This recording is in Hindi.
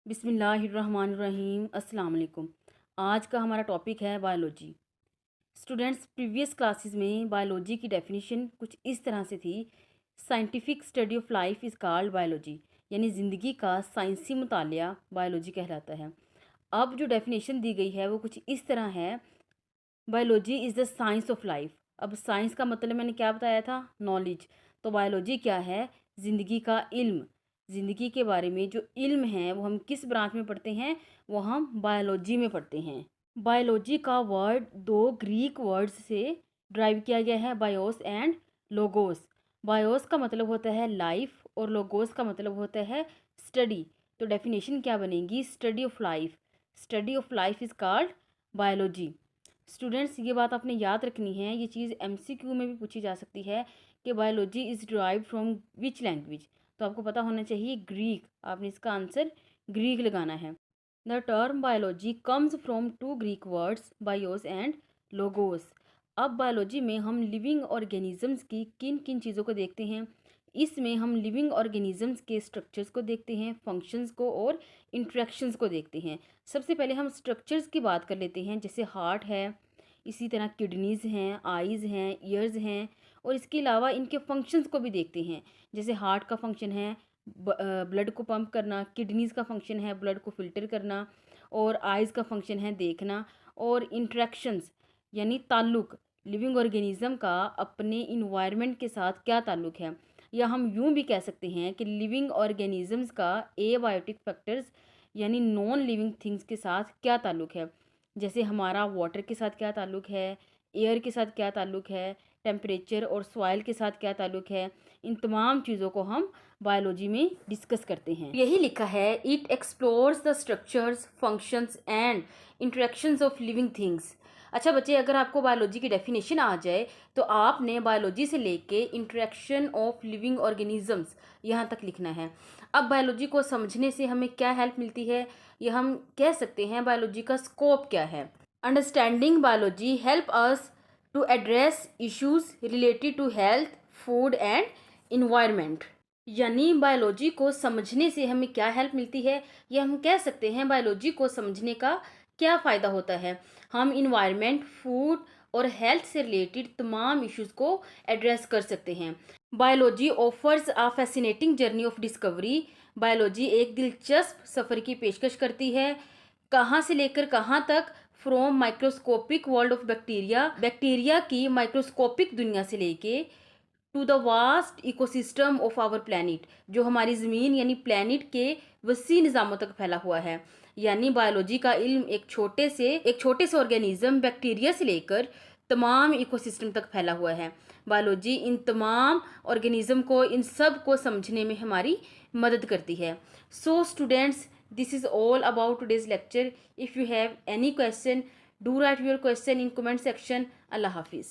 बिस्मिल्लाहिर्रहमानिर्रहीम अस्सलाम वालेकुम। आज का हमारा टॉपिक है बायोलॉजी। स्टूडेंट्स, प्रीवियस क्लासेस में बायोलॉजी की डेफिनेशन कुछ इस तरह से थी। Scientific study of life is called biology, यानी ज़िंदगी का साइंसी मुतालिया बायोलॉजी कहलाता है। अब जो डेफिनेशन दी गई है वो कुछ इस तरह है, biology is the science of life. अब साइंस का मतलब मैंने क्या बताया था, नॉलेज। तो बायोलॉजी क्या है, ज़िंदगी का इल्म। ज़िंदगी के बारे में जो इल्म है वो हम किस ब्रांच में पढ़ते हैं, वो हम बायोलॉजी में पढ़ते हैं। बायोलॉजी का वर्ड दो ग्रीक वर्ड्स से ड्राइव किया गया है, बायोस एंड लोगोस। बायोस का मतलब होता है लाइफ और लोगोस का मतलब होता है स्टडी। तो डेफिनेशन क्या बनेगी, study of life. Study of life is called biology. Students, ये बात आपने याद रखनी है, ये चीज़ एमसीक्यू में भी पूछी जा सकती है कि biology is derived from which language. तो आपको पता होना चाहिए ग्रीक। आपने इसका आंसर ग्रीक लगाना है। The term biology comes from two Greek words bios and logos. अब बायोलॉजी में हम लिविंग ऑर्गेनिजम्स की किन किन चीज़ों को देखते हैं। इसमें हम लिविंग ऑर्गेनिजम्स के स्ट्रक्चर्स को देखते हैं, फंक्शंस को और इंट्रैक्शंस को देखते हैं। सबसे पहले हम स्ट्रक्चर्स की बात कर लेते हैं, जैसे हार्ट है, इसी तरह किडनीज़ हैं, आइज़ हैं, ईयर्स हैं, और इसके अलावा इनके फंक्शंस को भी देखते हैं। जैसे हार्ट का फंक्शन है ब्लड को पंप करना, किडनीज़ का फंक्शन है ब्लड को फिल्टर करना, और आइज़ का फंक्शन है देखना। और इंट्रैक्शंस यानी ताल्लुक़, लिविंग ऑर्गेनिज्म का अपने इन्वायरमेंट के साथ क्या ताल्लुक़ है। या हम यूं भी कह सकते हैं कि लिविंग ऑर्गेनिजम्स का एबायोटिक फैक्टर्स यानी नॉन लिविंग थिंग्स के साथ क्या ताल्लुक़ है। जैसे हमारा वाटर के साथ क्या ताल्लुक़ है, एयर के साथ क्या ताल्लुक़ है, टेम्परेचर और सॉइल के साथ क्या ताल्लुक़ है। इन तमाम चीज़ों को हम बायोलॉजी में डिस्कस करते हैं। यही लिखा है, it explores the structures, functions and interactions of living things. अच्छा बच्चे, अगर आपको बायोलॉजी की डेफिनेशन आ जाए तो आपने बायोलॉजी से लेके इंटरेक्शन ऑफ लिविंग ऑर्गेनिजम्स यहाँ तक लिखना है। अब बायोलॉजी को समझने से हमें क्या हेल्प मिलती है, ये हम कह सकते हैं बायोलॉजी का स्कोप क्या है। Understanding biology help us to address issues related to health, food and environment. यानी बायोलॉजी को समझने से हमें क्या हेल्प मिलती है, ये हम कह सकते हैं बायोलॉजी को समझने का क्या फ़ायदा होता है। हम इन्वायरमेंट, फूड और हेल्थ से रिलेटेड तमाम इश्यूज़ को एड्रेस कर सकते हैं। Biology offers a fascinating journey of discovery. Biology एक दिलचस्प सफ़र की पेशकश करती है। कहाँ से लेकर कहाँ तक, from microscopic world of bacteria, bacteria की माइक्रोस्कोपिक दुनिया से लेके to the vast ecosystem of our planet, जो हमारी ज़मीन यानी प्लैनेट के वसी निज़ामों तक फैला हुआ है। यानी बायोलॉजी का इल्म एक छोटे से ऑर्गेनिज्म बैक्टीरिया से लेकर तमाम इकोसिस्टम तक फैला हुआ है। बायोलॉजी इन तमाम ऑर्गेनिज्म को, इन सब को समझने में हमारी मदद करती है। So students, this is all about today's lecture. If you have any question, do write your question in comment section. Allah Hafiz.